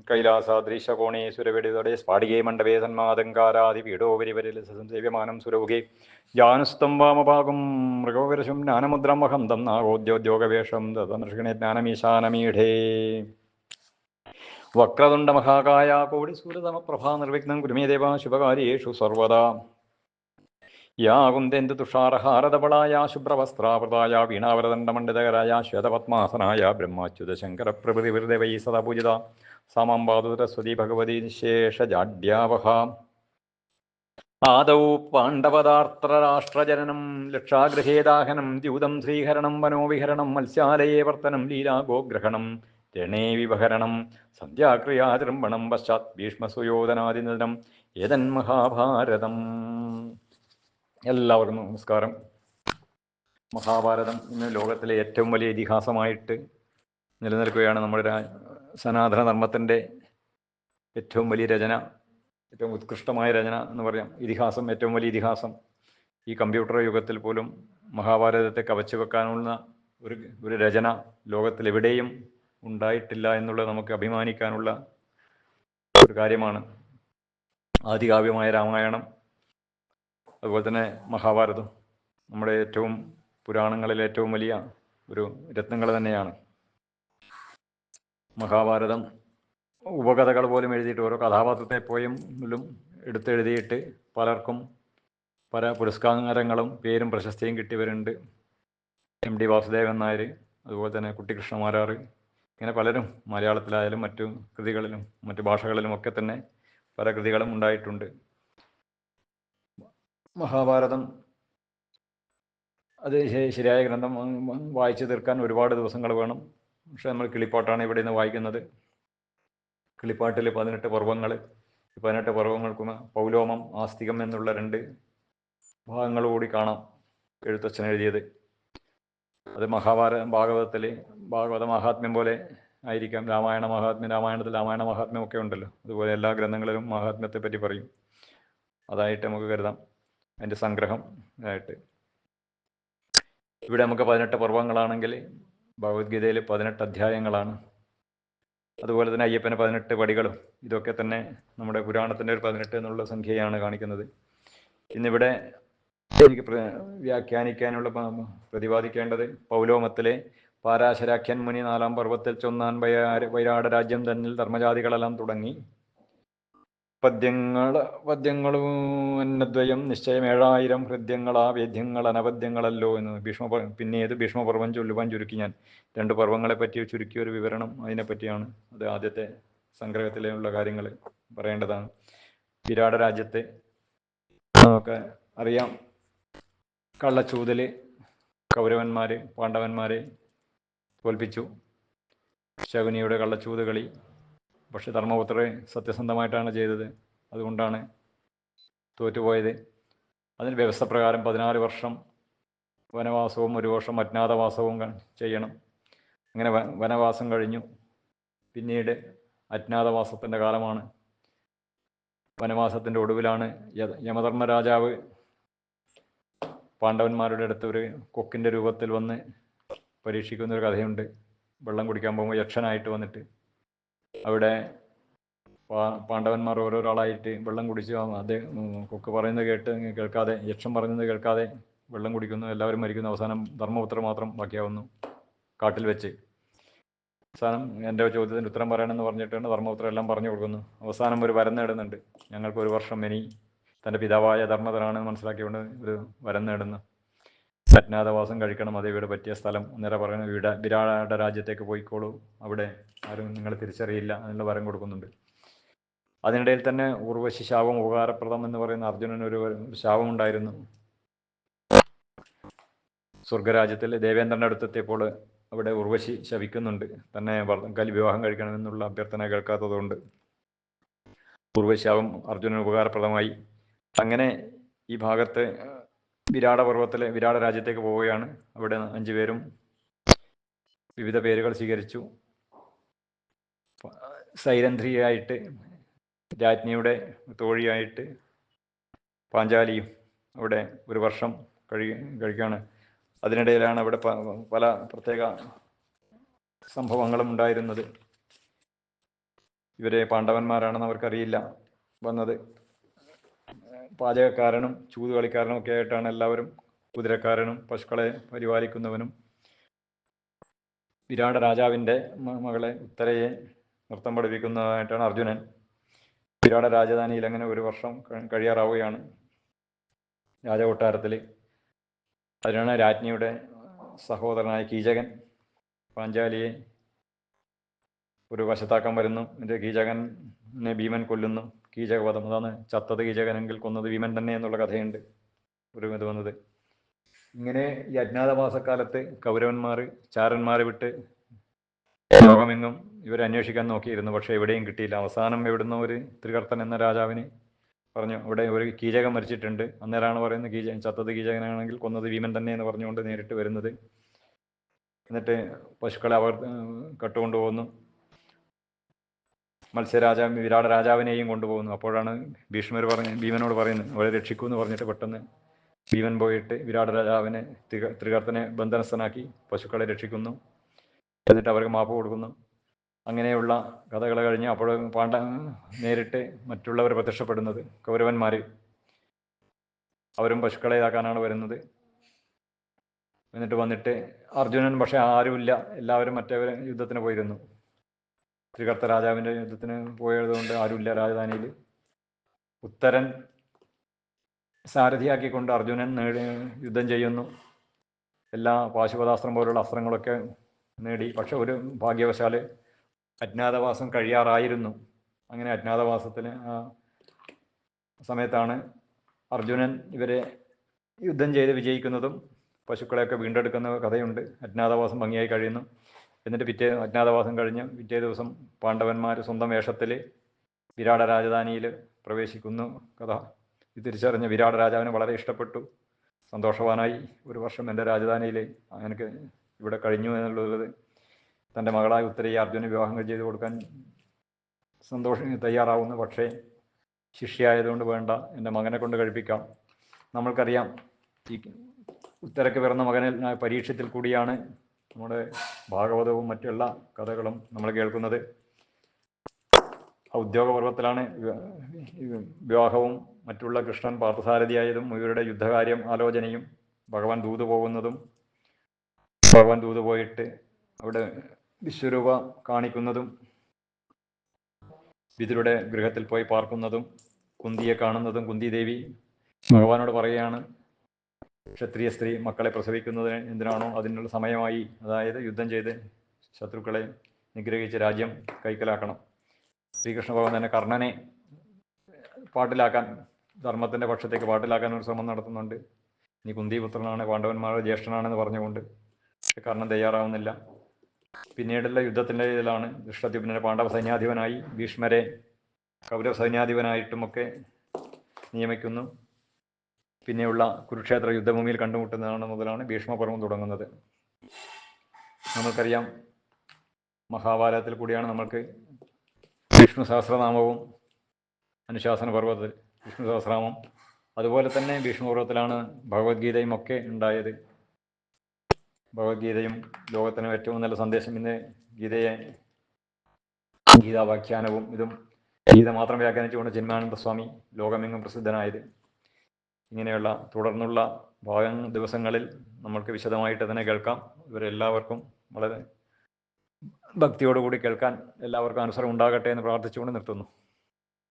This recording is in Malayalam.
കൈലാസാദ്രീശകോണേശ്വരവെടിതോടെ സ്ഫാടികേ മണ്ഡപേ സന്മാതങ്കാരാദിപീഠോപരിപരിലസം സേവ്യമാനം സുരൗകേ ജാനുസ്തം വാമഭാഗം മൃഗോപരശം ജ്ഞാനമുദ്രം വഹം തം നാഗോദ്യോദ്യോഗവേഷം തതനൃഷിണേ ജ്ഞാനമീശാനമീഢേ വക്രതുണ്ടമഹാകായ കോടിസൂര്യതമപ്രഭാ നിർവിഘ്നം കുരുമേ ദേവാ ശുഭകാര്യേഷു സർവദാ യാ കുന്ദേന്ദു തുഷാരഹാരതപളായ ശുഭ്രവസ്ത്രാവൃതായ വീണാവരദണ്ഡമണ്ഡിതകരായ ശ്വേതപത്മാസനായ ബ്രഹ്മാച്യുതശങ്കരപ്രഭൃതിവൃദേവൈ സദാ പൂജിത സാമാം പാദുരസ്വതി ഭഗവതി നിശേഷജാഡ്യാവഹ ആദൗ പാണ്ഡവദാർത്രരാഷ്ട്രജനനം ലക്ഷാഗൃഹേദാഹനം ദ്യൂതം ശ്രീഹരണം വനോവിഹരണം മത്സ്യാലയേ വർത്തനം ലീലാഗോഗ്രഹണം രണേ വിഭഹരണം സന്ധ്യാക്രിയാചൃംബണം പശ്ചാത് ഭീഷ്മസുയോധനാദിനിധനം ഏതന്മഹാഭാരതം. എല്ലാവർക്കും നമസ്കാരം. മഹാഭാരതം ഇന്ന് ലോകത്തിലെ ഏറ്റവും വലിയ ഇതിഹാസമായിട്ട് നിലനിൽക്കുകയാണ്. നമ്മുടെ സനാതന ധർമ്മത്തിൻ്റെ ഏറ്റവും വലിയ രചന, ഏറ്റവും ഉത്കൃഷ്ടമായ രചന എന്ന് പറയാം. ഇതിഹാസം, ഏറ്റവും വലിയ ഇതിഹാസം. ഈ കമ്പ്യൂട്ടർ യുഗത്തിൽ പോലും മഹാഭാരതത്തെ കവച്ചു വെക്കാനുള്ള ഒരു രചന ലോകത്തിലെവിടെയും ഉണ്ടായിട്ടില്ല എന്നുള്ളത് നമുക്ക് അഭിമാനിക്കാനുള്ള ഒരു കാര്യമാണ്. ആദികാവ്യമായ രാമായണം, അതുപോലെ തന്നെ മഹാഭാരതം നമ്മുടെ ഏറ്റവും പുരാണങ്ങളിലെ ഏറ്റവും വലിയ ഒരു രത്നങ്ങൾ തന്നെയാണ്. മഹാഭാരതം ഉപകഥകൾ പോലും എഴുതിയിട്ട് ഓരോ കഥാപാത്രത്തെ പോലും എടുത്തെഴുതിയിട്ട് പലർക്കും പല പുരസ്കാരങ്ങളും പേരും പ്രശസ്തിയും കിട്ടിയവരുണ്ട്. എം ഡി വാസുദേവൻ നായർ, അതുപോലെ തന്നെ കുട്ടിക്കൃഷ്ണമാരാർ, ഇങ്ങനെ പലരും മലയാളത്തിലായാലും മറ്റു കൃതികളിലും മറ്റു ഭാഷകളിലുമൊക്കെ തന്നെ പല കൃതികളും ഉണ്ടായിട്ടുണ്ട്. മഹാഭാരതം അത് ശരിയായ ഗ്രന്ഥം വായിച്ചു തീർക്കാൻ ഒരുപാട് ദിവസങ്ങൾ വേണം. പക്ഷെ നമ്മൾ കിളിപ്പാട്ടാണ് ഇവിടെ നിന്ന് വായിക്കുന്നത്. കിളിപ്പാട്ടിൽ 18 പർവ്വങ്ങൾ, 18 പർവ്വങ്ങൾക്കും പൗലോമം, ആസ്തികം എന്നുള്ള 2 ഭാഗങ്ങൾ കൂടി കാണാം എഴുത്തച്ഛൻ എഴുതിയത്. അത് ഭാഗവത മഹാത്മ്യം പോലെ ആയിരിക്കാം. രാമായണ മഹാത്മ്യം, രാമായണത്തിൽ രാമായണ മഹാത്മ്യം ഒക്കെ ഉണ്ടല്ലോ, അതുപോലെ എല്ലാ ഗ്രന്ഥങ്ങളിലും മഹാത്മ്യത്തെ പറ്റി പറയും. അതായിട്ട് നമുക്ക് കരുതാം, അതിൻ്റെ സംഗ്രഹം ആയിട്ട്. ഇവിടെ നമുക്ക് 18 പർവ്വങ്ങളാണെങ്കിൽ ഭഗവത്ഗീതയിൽ 18 അധ്യായങ്ങളാണ്. അതുപോലെ തന്നെ അയ്യപ്പന് 18 പടികളും. ഇതൊക്കെ തന്നെ നമ്മുടെ പുരാണത്തിൻ്റെ ഒരു 18 എന്നുള്ള സംഖ്യയാണ് കാണിക്കുന്നത്. ഇന്നിവിടെ എനിക്ക് വ്യാഖ്യാനിക്കാനുള്ള പ്രതിപാദിക്കേണ്ടത് പൗലോമത്തിലെ പാരാശരാഖ്യൻ മുനി 4-ാം പർവ്വത്തിൽ ചൊന്നാൻ വൈരാട രാജ്യം തന്നിൽ ധർമ്മജാതികളെല്ലാം തുടങ്ങി പദ്യങ്ങളും അന്നദ്വയം നിശ്ചയം 7000 ഹൃദ്യങ്ങളാ വേദ്യങ്ങൾ അനവദ്യങ്ങളല്ലോ എന്ന് പിന്നീട് ഭീഷ്മപർവം ചൊല്ലുവാൻ ചുരുക്കി ഞാൻ 2 പർവ്വങ്ങളെ പറ്റി ചുരുക്കിയൊരു വിവരണം അതിനെപ്പറ്റിയാണ്. അത് ആദ്യത്തെ സംഗ്രഹത്തിലുള്ള കാര്യങ്ങൾ പറയേണ്ടതാണ്. വിരാട രാജ്യത്തെ നമുക്ക് അറിയാം, കള്ളച്ചൂതൽ കൗരവന്മാർ പാണ്ഡവന്മാരെ തോൽപ്പിച്ചു. ശകുനിയുടെ കള്ളച്ചൂത് കളി. പക്ഷെ ധർമ്മപുത്രരെ സത്യസന്ധമായിട്ടാണ് ചെയ്തത്, അതുകൊണ്ടാണ് തോറ്റുപോയത്. അതിന് വ്യവസ്ഥ പ്രകാരം 14 വർഷം വനവാസവും 1 വർഷം അജ്ഞാതവാസവും ചെയ്യണം. അങ്ങനെ വനവാസം കഴിഞ്ഞു. പിന്നീട് അജ്ഞാതവാസത്തിൻ്റെ കാലമാണ്. വനവാസത്തിൻ്റെ ഒടുവിലാണ് യമധർമ്മ രാജാവ് പാണ്ഡവന്മാരുടെ അടുത്ത് ഒരു കൊക്കിൻ്റെ രൂപത്തിൽ വന്ന് പരീക്ഷിക്കുന്നൊരു കഥയുണ്ട്. വെള്ളം കുടിക്കാൻ പോകുമ്പോൾ യക്ഷനായിട്ട് വന്നിട്ട് അവിടെ പാണ്ഡവന്മാർ ഓരോരാളായിട്ട് വെള്ളം കുടിച്ചു. കൊക്ക് പറയുന്നത് കേൾക്കാതെ, യക്ഷൻ പറയുന്നത് കേൾക്കാതെ വെള്ളം കുടിക്കുന്നു. എല്ലാവരും മരിക്കുന്നു. അവസാനം ധർമ്മപുത്രർ മാത്രം ബാക്കിയാവുന്നു കാട്ടിൽ വെച്ച്. അവസാനം എൻ്റെ ചോദ്യത്തിന് ഉത്തരം പറയണമെന്ന് പറഞ്ഞിട്ടാണ് ധർമ്മപുത്രർ എല്ലാം പറഞ്ഞു കൊടുക്കുന്നു. അവസാനം ഒരു വരം നേടുന്നുണ്ട്. ഞങ്ങൾക്ക് 1 വർഷം ഇനി തൻ്റെ പിതാവായ ധർമ്മധരാണെന്ന് മനസ്സിലാക്കിക്കൊണ്ട് ഒരു വരം നേടുന്നു. അജ്ഞാതവാസം കഴിക്കണം, അതേ വീട് പറ്റിയ സ്ഥലം. അന്നേരം പറയുന്നത് വിരാട രാജ്യത്തേക്ക് പോയിക്കോളൂ, അവിടെ ആരും നിങ്ങൾ തിരിച്ചറിയില്ല എന്നുള്ള വരം കൊടുക്കുന്നുണ്ട്. അതിനിടയിൽ തന്നെ ഉർവശി ശാപം ഉപകാരപ്രദം എന്ന് പറയുന്ന അർജുനനൊരു ശാപം ഉണ്ടായിരുന്നു. സ്വർഗരാജ്യത്തിൽ ദേവേന്ദ്രൻ്റെ അടുത്തെത്തിയപ്പോൾ അവിടെ ഉർവശി ശപിക്കുന്നുണ്ട്, തന്നെ വിവാഹം കഴിക്കണമെന്നുള്ള അഭ്യർത്ഥന കേൾക്കാത്തതുകൊണ്ട്. ഉർവശാപം അർജുനന് ഉപകാരപ്രദമായി. അങ്ങനെ ഈ ഭാഗത്ത് വിരാട രാജ്യത്തേക്ക് പോവുകയാണ്. അവിടെ 5 പേരും വിവിധ പേരുകൾ സ്വീകരിച്ചു. സൈരന്ധ്രിയായിട്ട് രാജ്ഞിയുടെ തോഴിയായിട്ട് പാഞ്ചാലിയും അവിടെ 1 വർഷം കഴിക്കുകയാണ്. അതിനിടയിലാണ് അവിടെ പല പ്രത്യേക സംഭവങ്ങളും ഉണ്ടായിരുന്നത്. ഇവരെ പാണ്ഡവന്മാരാണെന്ന് അവർക്കറിയില്ല. വന്നത് പാചകക്കാരനും ചൂതുകളിക്കാരനും ഒക്കെ ആയിട്ടാണ് എല്ലാവരും. കുതിരക്കാരനും പശുക്കളെ പരിപാലിക്കുന്നവനും വിരാട രാജാവിൻ്റെ മകളെ ഉത്തരയെ നൃത്തം പഠിപ്പിക്കുന്നതായിട്ടാണ് അർജുനൻ. വിരാട രാജധാനിയിൽ അങ്ങനെ ഒരു വർഷം കഴിയാറാവുകയാണ് രാജകൊട്ടാരത്തിൽ. അതിനാണ് രാജ്ഞിയുടെ സഹോദരനായ കീചകൻ പാഞ്ചാലിയെ ഒരു വശത്താക്കാൻ വരുന്നു. എൻ്റെ കീചകനെ ഭീമൻ കൊല്ലുന്നു. കീചകവധം, അതാണ് ചത്തത് കീചകനെങ്കിൽ കൊന്നത് ഭീമൻ തന്നെ എന്നുള്ള കഥയുണ്ട് ഒരു ഇത് വന്നത്. ഇങ്ങനെ ഈ അജ്ഞാതവാസക്കാലത്ത് കൗരവന്മാർ ചാരന്മാരെ വിട്ട് ലോകമെങ്ങും ഇവരെ അന്വേഷിക്കാൻ നോക്കിയിരുന്നു. പക്ഷേ എവിടെയും കിട്ടിയില്ല. അവസാനം എവിടുന്ന ഒരു ത്രികർത്തൻ എന്ന രാജാവിന് പറഞ്ഞു അവിടെ ഒരു കീചകൻ മരിച്ചിട്ടുണ്ട്. അന്നേരമാണ് പറയുന്നത് ചത്തത് കീചകനാണെങ്കിൽ കൊന്നത് ഭീമൻ തന്നെ എന്ന് പറഞ്ഞുകൊണ്ട് നേരിട്ട് വരുന്നത്. എന്നിട്ട് പശുക്കളെ അവർ കട്ടുകൊണ്ടുപോകുന്നു. മത്സ്യരാജാവ് വിരാട രാജാവിനെയും കൊണ്ടുപോകുന്നു. അപ്പോഴാണ് ഭീമനോട് പറയുന്നത് അവരെ രക്ഷിക്കൂ എന്ന് പറഞ്ഞിട്ട് പെട്ടെന്ന് ഭീമൻ പോയിട്ട് വിരാട രാജാവിനെ ത്രികർത്തനെ ബന്ധനസ്ഥനാക്കി പശുക്കളെ രക്ഷിക്കുന്നു. എന്നിട്ട് അവർക്ക് മാപ്പ് കൊടുക്കുന്നു. അങ്ങനെയുള്ള കഥകൾ കഴിഞ്ഞ് അപ്പോൾ നേരിട്ട് മറ്റുള്ളവർ പ്രത്യക്ഷപ്പെടുന്നത് കൗരവന്മാർ. അവരും പശുക്കളെ ഇതാക്കാനാണ് വരുന്നത്. എന്നിട്ട് വന്നിട്ട് അർജുനൻ പക്ഷേ ആരുമില്ല, എല്ലാവരും മറ്റവർ യുദ്ധത്തിന് പോയിരുന്നു. ത്രികർത്ത രാജാവിൻ്റെ യുദ്ധത്തിന് പോയതുകൊണ്ട് ആരുമില്ല രാജധാനിയിൽ. ഉത്തരൻ സാരഥിയാക്കിക്കൊണ്ട് അർജുനൻ യുദ്ധം ചെയ്യുന്നു. എല്ലാ പാശുപതാസ്ത്രം പോലുള്ള അസ്ത്രങ്ങളൊക്കെ നേടി. പക്ഷെ ഒരു ഭാഗ്യവശാൽ അജ്ഞാതവാസം കഴിയാറായിരുന്നു. അങ്ങനെ അജ്ഞാതവാസത്തിന് ആ സമയത്താണ് അർജുനൻ ഇവരെ യുദ്ധം ചെയ്ത് വിജയിക്കുന്നതും പശുക്കളെയൊക്കെ വീണ്ടെടുക്കുന്ന കഥയുണ്ട്. അജ്ഞാതവാസം ഭംഗിയായി കഴിയുന്നു. എന്നിട്ട് അജ്ഞാതവാസം കഴിഞ്ഞ് പിറ്റേ ദിവസം പാണ്ഡവന്മാർ സ്വന്തം വേഷത്തിൽ വിരാട രാജധാനിയിൽ പ്രവേശിക്കുന്നു. കഥ തിരിച്ചറിഞ്ഞ് വിരാട രാജാവിന് വളരെ ഇഷ്ടപ്പെട്ടു. സന്തോഷവാനായി. ഒരു വർഷം എൻ്റെ രാജധാനിയിൽ എനിക്ക് ഇവിടെ കഴിഞ്ഞു എന്നുള്ളത് തൻ്റെ മകളായ ഉത്തരയെ അർജുന വിവാഹം ചെയ്ത് കൊടുക്കാൻ തയ്യാറാവുന്നു. പക്ഷേ ശിഷ്യയായതുകൊണ്ട് വേണ്ട, എൻ്റെ മകനെ കൊണ്ട് കഴിപ്പിക്കാം. നമ്മൾക്കറിയാം ഈ ഉത്തരക്ക് പിറന്ന മകനെ പരീക്ഷത്തിൽ കൂടിയാണ് നമ്മുടെ ഭാഗവതവും മറ്റുള്ള കഥകളും നമ്മൾ കേൾക്കുന്നത്. ഉദ്യോഗപർവത്തിലാണ് വിവാഹവും മറ്റുള്ള കൃഷ്ണൻ പാർത്ഥസാരഥിയായതും ഇവരുടെ യുദ്ധകാര്യം ആലോചനയും ഭഗവാൻ ദൂത് പോകുന്നതും ഭഗവാൻ ദൂത് പോയിട്ട് അവിടെ വിശ്വരൂപ കാണിക്കുന്നതും വിതുരുടെ ഗൃഹത്തിൽ പോയി പാർക്കുന്നതും കുന്തിയെ കാണുന്നതും കുന്തി ദേവി ഭഗവാനോട് പറയുകയാണ് ക്ഷത്രിയ സ്ത്രീ മക്കളെ പ്രസവിക്കുന്നതിന് എന്തിനാണോ അതിനുള്ള സമയമായി, അതായത് യുദ്ധം ചെയ്ത് ശത്രുക്കളെ നിഗ്രഹിച്ച് രാജ്യം കൈക്കലാക്കണം. ശ്രീകൃഷ്ണ ഭഗവാൻ തന്നെ കർണനെ പാട്ടിലാക്കാൻ, ധർമ്മത്തിൻ്റെ പക്ഷത്തേക്ക് പാട്ടിലാക്കാൻ ഒരു ശ്രമം നടത്തുന്നുണ്ട്. നീ കുന്തിപുത്രനാണ്, പാണ്ഡവന്മാരുടെ ജ്യേഷ്ഠനാണെന്ന് പറഞ്ഞുകൊണ്ട്. കർണൻ തയ്യാറാവുന്നില്ല. പിന്നീടുള്ള യുദ്ധത്തിൻ്റെ ഇതിലാണ് ദൃഷ്ടദ്യുമ്നനെ പാണ്ഡവ സൈന്യാധിപനായി, ഭീഷ്മരെ കൗരവ സൈന്യാധിപനായിട്ടുമൊക്കെ നിയമിക്കുന്നു. പിന്നെയുള്ള കുരുക്ഷേത്ര യുദ്ധഭൂമിയിൽ കണ്ടുമുട്ടുന്നതാണ് മുതലാണ് ഭീഷ്മപർവം തുടങ്ങുന്നത്. നമുക്കറിയാം മഹാഭാരതത്തിൽ കൂടിയാണ് നമ്മൾക്ക് വിഷ്ണു സഹസ്രനാമവും അനുശാസന പർവ്വതത്തിൽ വിഷ്ണു സഹസ്രനാമം, അതുപോലെ തന്നെ ഭീഷ്മപർവത്തിലാണ് ഭഗവത്ഗീതയും ഒക്കെ ഉണ്ടായത്. ഭഗവത്ഗീതയും ലോകത്തിന് ഏറ്റവും നല്ല സന്ദേശം. ഇന്ന് ഗീതാവാഖ്യാനവും ഇതും ഗീത മാത്രം വ്യാഖ്യാനിച്ചുകൊണ്ട് ചിന്മയാനന്ദ സ്വാമി ലോകമെങ്ങും പ്രസിദ്ധനായത്. ഇങ്ങനെയുള്ള തുടർന്നുള്ള ദിവസങ്ങളിൽ നമ്മൾക്ക് വിശദമായിട്ട് തന്നെ കേൾക്കാം. ഇവരെല്ലാവർക്കും വളരെ ഭക്തിയോടുകൂടി കേൾക്കാൻ എല്ലാവർക്കും അവസരം ഉണ്ടാകട്ടെ എന്ന് പ്രാർത്ഥിച്ചുകൊണ്ട് നിർത്തുന്നു.